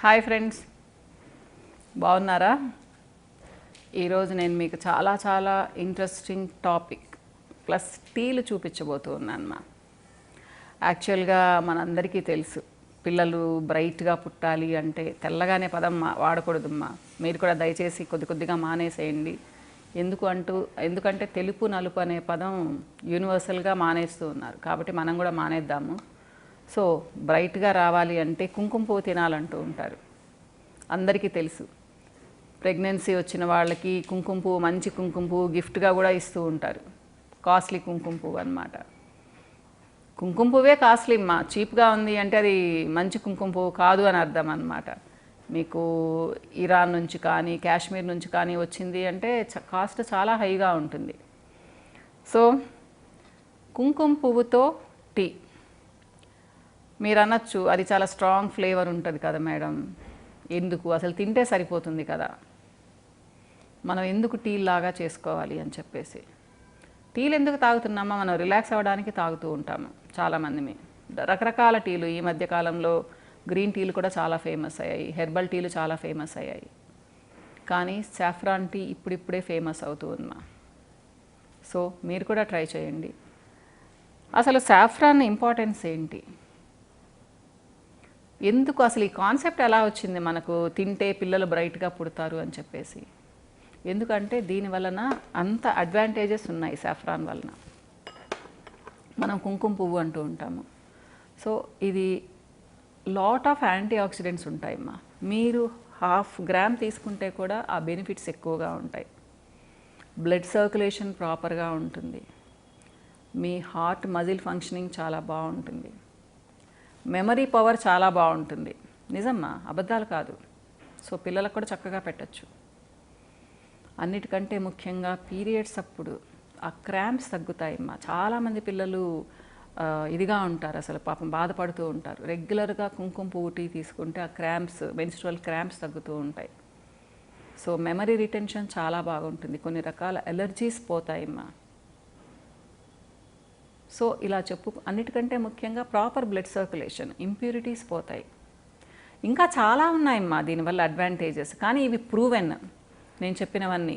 Hi friends, బాగున్నారా? ఈరోజు నేను మీకు చాలా ఇంట్రెస్టింగ్ టాపిక్ ప్లస్ టీలు చూపించబోతున్నాను. యాక్చువల్గా మనందరికీ తెలుసు, పిల్లలు బ్రైట్గా పుట్టాలి అంటే తెల్లగానే పదం వాడకూడదమ్మా. మీరు కూడా దయచేసి కొద్దిగా మానేసేయండి. ఎందుకంటే తెలుపు నలుపు అనే పదం యూనివర్సల్గా మానేస్తూ ఉన్నారు, కాబట్టి మనం కూడా మానేద్దాము. సో బ్రైట్గా రావాలి అంటే కుంకుమ పువ్వు తినాలంటూ ఉంటారు, అందరికీ తెలుసు. ప్రెగ్నెన్సీ వచ్చిన వాళ్ళకి కుంకుమ పువ్వు, మంచి కుంకుమ పువ్వు గిఫ్ట్గా కూడా ఇస్తూ ఉంటారు. కాస్ట్లీ కుంకుమ పువ్వు అన్నమాట. కుంకుమ పువ్వే కాస్ట్లీ అమ్మా, చీప్గా ఉంది అంటే అది మంచి కుంకుమ పువ్వు కాదు అని అర్థం అన్నమాట. మీకు ఇరాన్ నుంచి కానీ కాశ్మీర్ నుంచి కానీ వచ్చింది అంటే కాస్ట్ చాలా హైగా ఉంటుంది. సో కుంకుమ పువ్వుతో టీ మీరు అనొచ్చు, అది చాలా స్ట్రాంగ్ ఫ్లేవర్ ఉంటుంది కదా మేడం, ఎందుకు అసలు తింటే సరిపోతుంది కదా, మనం ఎందుకు టీ లాగా చేసుకోవాలి అని చెప్పేసి. టీలు ఎందుకు తాగుతున్నామో, మనం రిలాక్స్ అవ్వడానికి తాగుతూ ఉంటాము చాలామంది. రకరకాల టీలు ఈ మధ్యకాలంలో గ్రీన్ టీలు కూడా చాలా ఫేమస్ అయ్యాయి, హెర్బల్ టీలు చాలా ఫేమస్ అయ్యాయి. కానీ సాఫ్రాన్ టీ ఇప్పుడిప్పుడే ఫేమస్ అవుతూ ఉందా. సో మీరు కూడా ట్రై చేయండి. అసలు సాఫ్రాన్ ఇంపార్టెన్స్ ఏంటి, ఎందుకు అసలు ఈ కాన్సెప్ట్ ఎలా వచ్చింది మనకు, తింటే పిల్లలు బ్రైట్గా పుడతారు అని చెప్పేసి? ఎందుకంటే దీని వలన అంత అడ్వాంటేజెస్ ఉన్నాయి. సాఫ్రాన్ వలన మనం కుంకుమ పువ్వు అంటూ ఉంటాము. సో ఇది లాట్ ఆఫ్ యాంటీ ఆక్సిడెంట్స్ ఉంటాయమ్మా. మీరు 1/2 గ్రామ్ తీసుకుంటే కూడా ఆ బెనిఫిట్స్ ఎక్కువగా ఉంటాయి. బ్లడ్ సర్క్యులేషన్ ప్రాపర్గా ఉంటుంది, మీ హార్ట్ మజిల్ ఫంక్షనింగ్ చాలా బాగుంటుంది, మెమరీ పవర్ చాలా బాగుంటుంది. నిజమ్మా, అబద్ధాలు కాదు. సో పిల్లలకు కూడా చక్కగా పెట్టచ్చు. అన్నిటికంటే ముఖ్యంగా పీరియడ్స్ అప్పుడు ఆ క్రాంప్స్ తగ్గుతాయమ్మా. చాలామంది పిల్లలు ఇదిగా ఉంటారు, అసలు పాపం బాధపడుతూ ఉంటారు. రెగ్యులర్గా కుంకుమ పువ్వు టీ తీసుకుంటే ఆ క్రాంప్స్, మెన్స్ట్రువల్ క్రాంప్స్ తగ్గుతూ ఉంటాయి. సో మెమరీ రిటెన్షన్ చాలా బాగుంటుంది, కొన్ని రకాల ఎలర్జీస్ పోతాయమ్మా. సో ఇలా అన్నిటికంటే ముఖ్యంగా ప్రాపర్ బ్లడ్ సర్క్యులేషన్, ఇంప్యూరిటీస్ పోతాయి. ఇంకా చాలా ఉన్నాయమ్మా దీనివల్ల అడ్వాంటేజెస్, కానీ ఇవి ప్రూవెన్ నేను చెప్పినవన్నీ.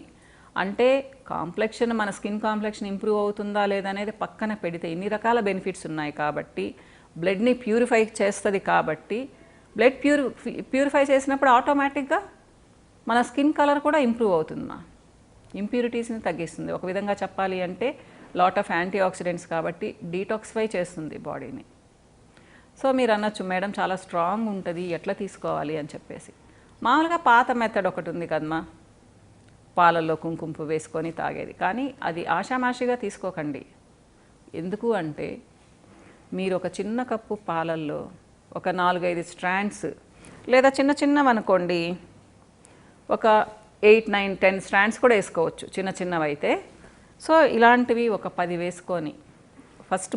అంటే కాంప్లెక్షన్, మన స్కిన్ కాంప్లెక్షన్ ఇంప్రూవ్ అవుతుందా లేదనేది పక్కన పెడితే ఇన్ని రకాల బెనిఫిట్స్ ఉన్నాయి. కాబట్టి బ్లడ్ని ప్యూరిఫై చేస్తుంది, కాబట్టి బ్లడ్ ప్యూరిఫై చేసినప్పుడు ఆటోమేటిక్గా మన స్కిన్ కలర్ కూడా ఇంప్రూవ్ అవుతుందమ్మా. ఇంప్యూరిటీస్ని తగ్గిస్తుంది. ఒక విధంగా చెప్పాలి అంటే లాట్ ఆఫ్ యాంటీ ఆక్సిడెంట్స్ కాబట్టి డీటాక్సిఫై చేస్తుంది బాడీని. సో మీరు అనొచ్చు, మేడం చాలా స్ట్రాంగ్ ఉంటుంది, ఎట్లా తీసుకోవాలి అని చెప్పేసి. మామూలుగా పాత మెథడ్ ఒకటి ఉంది కదమ్మా, పాలల్లో కుంకుమ పువ్వు వేసుకొని తాగేది. కానీ అది ఆషామాషిగా తీసుకోకండి. ఎందుకు అంటే మీరు ఒక చిన్న కప్పు పాలల్లో ఒక 4-5 స్ట్రాండ్స్, లేదా చిన్నవనుకోండి ఒక 8, 9, 10 స్ట్రాండ్స్ కూడా వేసుకోవచ్చు చిన్నవి అయితే. సో ఇలాంటివి ఒక 10 వేసుకొని ఫస్ట్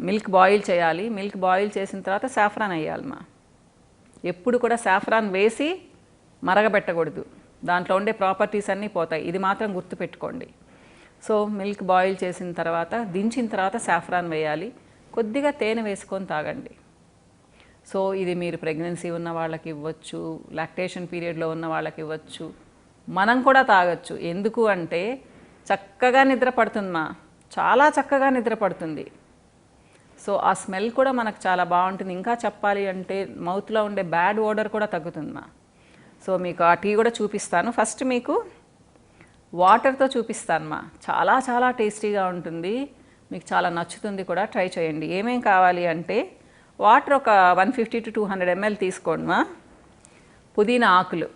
మిల్క్ బాయిల్ చేయాలి. మిల్క్ బాయిల్ చేసిన తర్వాత సాఫ్రాన్ వేయాలమ్మా. ఎప్పుడు కూడా సాఫ్రాన్ వేసి మరగబెట్టకూడదు, దాంట్లో ఉండే ప్రాపర్టీస్ అన్నీ పోతాయి, ఇది మాత్రం గుర్తుపెట్టుకోండి. సో మిల్క్ బాయిల్ చేసిన తర్వాత, దించిన తర్వాత సాఫ్రాన్ వేయాలి. కొద్దిగా తేనె వేసుకొని తాగండి. సో ఇది మీరు ప్రెగ్నెన్సీ ఉన్న వాళ్ళకి ఇవ్వచ్చు, లాక్టేషన్ పీరియడ్లో ఉన్న వాళ్ళకి ఇవ్వచ్చు, మనం కూడా తాగొచ్చు. ఎందుకు అంటే చక్కగా నిద్ర పడుతుందమ్మా, చాలా చక్కగా నిద్ర పడుతుంది. సో ఆ స్మెల్ కూడా మనకు చాలా బాగుంటుంది. ఇంకా చెప్పాలి అంటే మౌత్లో ఉండే బ్యాడ్ ఓడర్ కూడా తగ్గుతుందమ్మా. సో మీకు ఆ టీ కూడా చూపిస్తాను. ఫస్ట్ మీకు వాటర్తో చూపిస్తానమ్మా. చాలా టేస్టీగా ఉంటుంది, మీకు చాలా నచ్చుతుంది కూడా. ట్రై చేయండి. ఏమేం కావాలి అంటే వాటర్ ఒక 150 to 200 ml తీసుకోండిమా. పుదీనా ఆకులు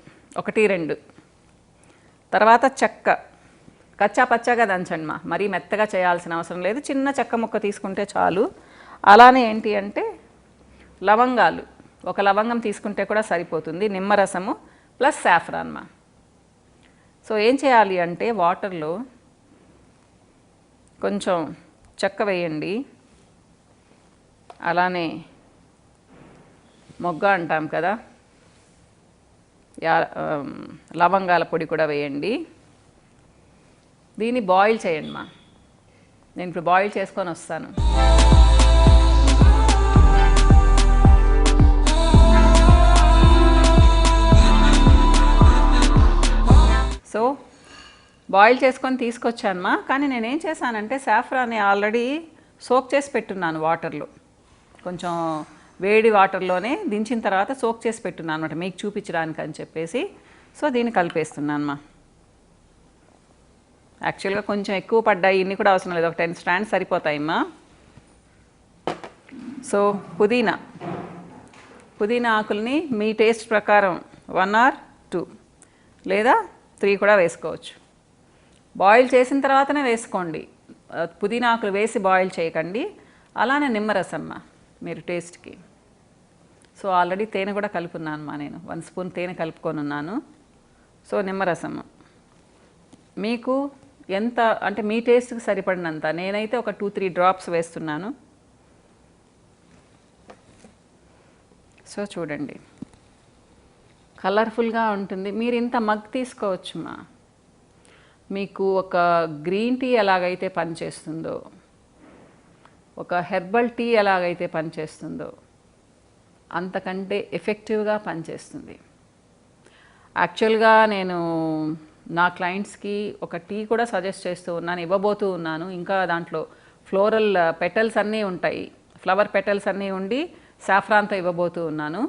1-2, తర్వాత చెక్క కచ్చా పచ్చాగా దంచండి మా, మరీ మెత్తగా చేయాల్సిన అవసరం లేదు, చిన్న చెక్క ముక్క తీసుకుంటే చాలు. అలానే ఏంటి అంటే లవంగాలు, ఒక లవంగం తీసుకుంటే కూడా సరిపోతుంది. నిమ్మరసము ప్లస్ సాఫ్రాన్ మా. సో ఏం చేయాలి అంటే వాటర్లో కొంచెం చెక్క వేయండి, అలానే మొగ్గ అంటాం కదా, లవంగాల పొడి కూడా వేయండి. దీన్ని బాయిల్ చేయండి మా. నేను ఇప్పుడు బాయిల్ చేసుకొని వస్తాను. బాయిల్ చేసుకొని తీసుకొచ్చానమ్మా. కానీ నేనేం చేశానంటే సాఫ్రాన్ని ఆల్రెడీ సోక్ చేసి పెట్టున్నాను వాటర్లో, కొంచెం వేడి వాటర్లోనే దించిన తర్వాత సోక్ చేసి పెట్టున్నాను అనమాట, మీకు చూపించడానికి అని చెప్పేసి. సో దీన్ని కలిపేస్తున్నాను అమ్మా. యాక్చువల్గా కొంచెం ఎక్కువ పడ్డాయి, ఇన్ని కూడా అవసరం లేదు, ఒక 10 స్ట్రాండ్స్ సరిపోతాయమ్మా. సో పుదీనా ఆకుల్ని మీ టేస్ట్ ప్రకారం 1 or 2 లేదా 3 కూడా వేసుకోవచ్చు. బాయిల్ చేసిన తర్వాతనే వేసుకోండి, పుదీనా ఆకులు వేసి బాయిల్ చేయకండి. అలానే నిమ్మరసమ్మ మీరు టేస్ట్కి. సో ఆల్రెడీ తేనె కూడా కలుపున్నానమ్మా, నేను 1 స్పూన్ తేనె కలుపుకొని ఉన్నాను. సో నిమ్మరసం మీకు ఎంత అంటే మీ టేస్ట్కి సరిపడినంత, నేనైతే ఒక 2-3 డ్రాప్స్ వేస్తున్నాను. సో చూడండి కలర్ఫుల్గా ఉంటుంది. మీరు ఇంత మగ్ తీసుకోవచ్చుమా. మీకు ఒక గ్రీన్ టీ ఎలాగైతే పనిచేస్తుందో, ఒక హెర్బల్ టీ ఎలాగైతే పనిచేస్తుందో అంతకంటే ఎఫెక్టివ్గా పనిచేస్తుంది. యాక్చువల్గా నేను నా క్లయింట్స్కి ఒక టీ కూడా సజెస్ట్ చేస్తూ ఉన్నాను, ఇవ్వబోతూ ఉన్నాను. ఇంకా దాంట్లో ఫ్లోరల్ పెటల్స్ అన్నీ ఉంటాయి, ఫ్లవర్ పెటల్స్ అన్నీ ఉండి సాఫ్రాన్తో ఇవ్వబోతూ ఉన్నాను.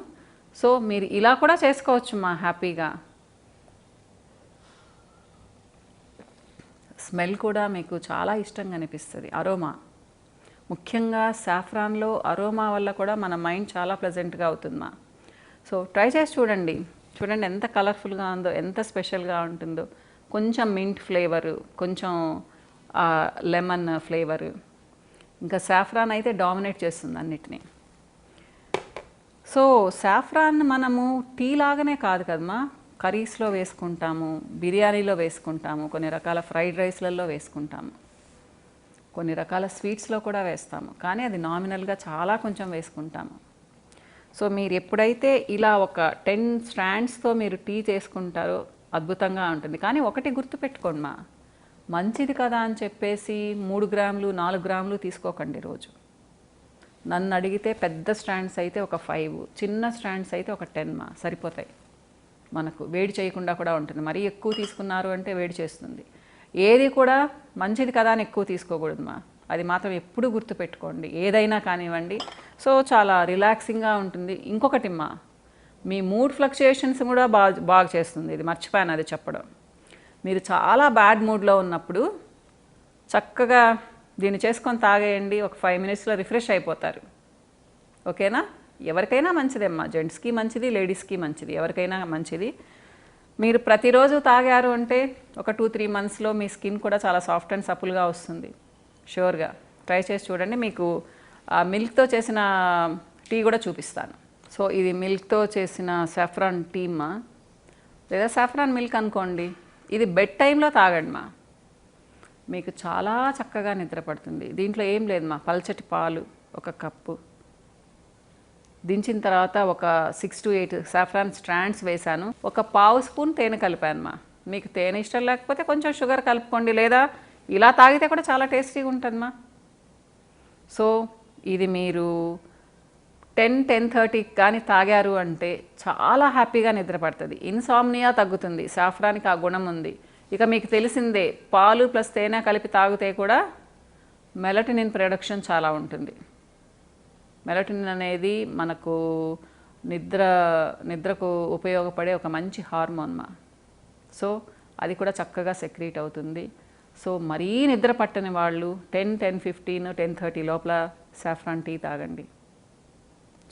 సో మీరు ఇలా కూడా చేసుకోవచ్చు మా హ్యాపీగా. స్మెల్ కూడా మీకు చాలా ఇష్టంగా అనిపిస్తుంది, అరోమా. ముఖ్యంగా సాఫ్రాన్లో అరోమా వల్ల కూడా మన మైండ్ చాలా ప్లెజెంట్గా అవుతుందమ్మా. సో ట్రై చేసి చూడండి, చూడండి ఎంత కలర్ఫుల్గా ఉందో, ఎంత స్పెషల్గా ఉంటుందో. కొంచెం మింట్ ఫ్లేవరు, కొంచెం లెమన్ ఫ్లేవరు, ఇంకా సాఫ్రాన్ అయితే డామినేట్ చేస్తుంది అన్నిటినీ. సో సాఫ్రాన్ మనము టీ లాగానే కాదు కదమ్మా, కర్రీస్లో వేసుకుంటాము, బిర్యానీలో వేసుకుంటాము, కొన్ని రకాల ఫ్రైడ్ రైస్లలో వేసుకుంటాము, కొన్ని రకాల స్వీట్స్లో కూడా వేస్తాము. కానీ అది నామినల్గా చాలా కొంచెం వేసుకుంటాము. సో మీరు ఎప్పుడైతే ఇలా ఒక 10 స్ట్రాండ్స్తో మీరు టీ చేసుకుంటారో అద్భుతంగా ఉంటుంది. కానీ ఒకటి గుర్తుపెట్టుకోండి మా, మంచిది కదా అని చెప్పేసి 3 గ్రాములు 4 గ్రాములు తీసుకోకండి రోజు. నన్ను అడిగితే పెద్ద స్ట్రాండ్స్ అయితే ఒక 5, చిన్న స్ట్రాండ్స్ అయితే ఒక 10 మా సరిపోతాయి. మనకు వేడి చేయకుండా కూడా ఉంటుంది. మరీ ఎక్కువ తీసుకున్నారు అంటే వేడి చేస్తుంది. ఏది కూడా మంచిది కదా అని ఎక్కువ తీసుకోకూడదు మా, అది మాత్రం ఎప్పుడు గుర్తుపెట్టుకోండి, ఏదైనా కానివ్వండి. సో చాలా రిలాక్సింగ్గా ఉంటుంది. ఇంకొకటి మా, మీ మూడ్ ఫ్లక్చుయేషన్స్ కూడా బాగా చేస్తుంది. ఇది మర్చిపోయాను అది చెప్పడం. మీరు చాలా బ్యాడ్ మూడ్లో ఉన్నప్పుడు చక్కగా దీన్ని చేసుకొని తాగేయండి, ఒక 5 మినిట్స్లో రిఫ్రెష్ అయిపోతారు. ఓకేనా? ఎవరికైనా మంచిదేమ్మా, జెంట్స్కి మంచిది, లేడీస్కి మంచిది, ఎవరికైనా మంచిది. మీరు ప్రతిరోజు తాగారు అంటే ఒక 2-3 మంత్స్లో మీ స్కిన్ కూడా చాలా సాఫ్ట్ అండ్ సపుల్గా వస్తుంది. షూర్గా ట్రై చేసి చూడండి. మీకు మిల్క్తో చేసిన టీ కూడా చూపిస్తాను. సో ఇది మిల్క్తో చేసిన సాఫ్రాన్ టీ మా, లేదా సాఫ్రాన్ మిల్క్ అనుకోండి. ఇది బెడ్ టైంలో తాగండి మా, మీకు చాలా చక్కగా నిద్ర పడుతుంది. దీంట్లో ఏం లేదు మా, పల్చటి పాలు 1 కప్పు, దించిన తర్వాత ఒక 6 to 8 సాఫ్రాన్ స్ట్రాండ్స్ వేశాను, ఒక 1/2 స్పూన్ తేనె కలిపాను మా. మీకు తేనె ఇష్టం లేకపోతే కొంచెం షుగర్ కలుపుకోండి, లేదా ఇలా తాగితే కూడా చాలా టేస్టీగా ఉంటుందమ్మా. సో ఇది మీరు 10-10:30 కానీ తాగారు అంటే చాలా హ్యాపీగా నిద్రపడుతుంది. ఇన్సామ్నియా తగ్గుతుంది, సాఫ్రాన్కి ఆ గుణం ఉంది. ఇక మీకు తెలిసిందే, పాలు ప్లస్ తేనె కలిపి తాగితే కూడా మెలటోనిన్ ప్రొడక్షన్ చాలా ఉంటుంది. మెలటోనిన్ అనేది మనకు నిద్రకు ఉపయోగపడే ఒక మంచి హార్మోన్ మా. సో అది కూడా చక్కగా సెక్రీట్ అవుతుంది. సో మరీ నిద్ర పట్టని వాళ్ళు 10-10:15, 10:30 లోపల సాఫ్రాన్ టీ తాగండి,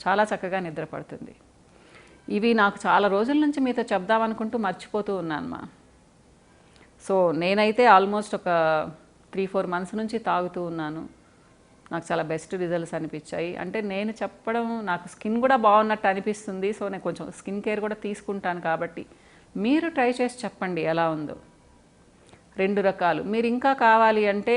చాలా చక్కగా నిద్ర పడుతుంది. ఇవి నాకు చాలా రోజుల నుంచి మీతో చెప్దామనుకుంటూ మర్చిపోతూ ఉన్నాను మా. సో నేనైతే ఆల్మోస్ట్ ఒక 3-4 మంత్స్ నుంచి తాగుతూ ఉన్నాను. నాకు చాలా బెస్ట్ రిజల్ట్స్ అనిపించాయి. అంటే నేను చెప్పడం, నాకు స్కిన్ కూడా బాగున్నట్టు అనిపిస్తుంది. సో నేను కొంచెం స్కిన్ కేర్ కూడా తీసుకుంటాను కాబట్టి మీరు ట్రై చేసి చెప్పండి ఎలా ఉందో. 2 రకాలు మీరు ఇంకా కావాలి అంటే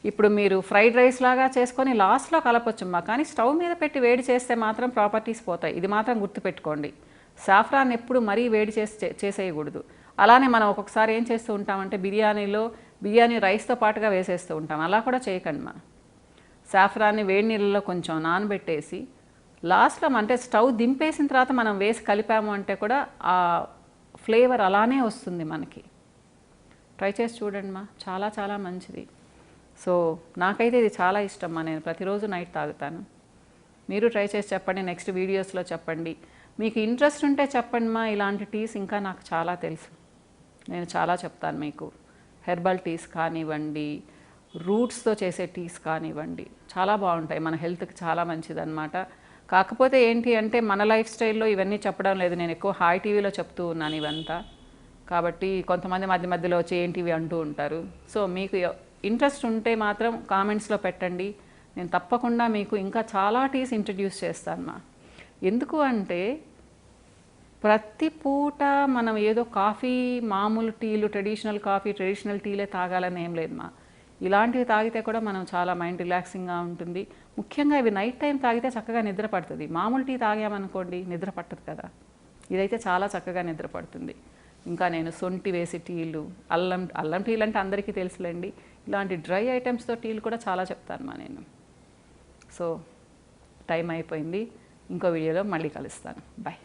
ఇప్పుడు మీరు ఫ్రైడ్ రైస్ లాగా చేసుకొని లాస్ట్లో కలపొచ్చమ్మా. కానీ స్టవ్ మీద పెట్టి వేడి చేస్తే మాత్రం ప్రాపర్టీస్ పోతాయి, ఇది మాత్రం గుర్తుపెట్టుకోండి. సాఫ్రాన్ ఎప్పుడు మరీ వేడి చేసేయకూడదు. అలానే మనం ఒక్కొక్కసారి ఏం చేస్తూ ఉంటామంటే బిర్యానీ రైస్తో పాటుగా వేసేస్తూ ఉంటాం, అలా కూడా చేయకండి మా. సాఫ్రాన్ని వేడి నీళ్ళలో కొంచెం నానబెట్టేసి లాస్ట్లో అంటే స్టవ్ దింపేసిన తర్వాత మనం వేసి కలిపాము అంటే కూడా ఆ ఫ్లేవర్ అలానే వస్తుంది మనకి. ట్రై చేసి చూడండి మా, చాలా చాలా మంచిది. సో నాకైతే ఇది చాలా ఇష్టం మా, నేను ప్రతిరోజు నైట్ తాగుతాను. మీరు ట్రై చేసి చెప్పండి, నెక్స్ట్ వీడియోస్లో చెప్పండి. మీకు ఇంట్రెస్ట్ ఉంటే చెప్పండి మా, ఇలాంటి టీస్ ఇంకా నాకు చాలా తెలుసు, నేను చాలా చెప్తాను మీకు. హెర్బల్ టీస్ కానివ్వండి, రూట్స్తో చేసే టీస్ కానివ్వండి, చాలా బాగుంటాయి, మన హెల్త్కి చాలా మంచిదన్నమాట. కాకపోతే ఏంటి అంటే మన లైఫ్ స్టైల్లో ఇవన్నీ చెప్పడం లేదు, నేను ఎక్కువ హాయ్ టీవీలో చెప్తూ ఉన్నాను ఇవంతా. కాబట్టి కొంతమంది మధ్య మధ్యలో వచ్చి ఏంటివి అంటూ ఉంటారు. సో మీకు ఇంట్రెస్ట్ ఉంటే మాత్రం కామెంట్స్లో పెట్టండి, నేను తప్పకుండా మీకు ఇంకా చాలా టీస్ ఇంట్రడ్యూస్ చేస్తాను మా. ఎందుకు అంటే ప్రతి పూట మనం ఏదో కాఫీ, మామూలు టీలు, ట్రెడిషనల్ కాఫీ, ట్రెడిషనల్ టీలే తాగాలని ఏం లేదు మా. ఇలాంటివి తాగితే కూడా మనం చాలా మైండ్ రిలాక్సింగ్గా ఉంటుంది. ముఖ్యంగా ఇవి నైట్ టైం తాగితే చక్కగా నిద్ర పడుతుంది. మామూలు టీ తాగామనుకోండి నిద్ర పట్టదు కదా, ఇదైతే చాలా చక్కగా నిద్ర పడుతుంది. ఇంకా నేను సొంటి వేసి టీలు, అల్లం టీలు అంటే అందరికీ తెలుసులేండి, ఇలాంటి డ్రై ఐటమ్స్తో టీలు కూడా చాలా చెప్తాను మా నేను. సో టైం అయిపోయింది, ఇంకో వీడియోలో మళ్ళీ కలుస్తాను. బాయ్.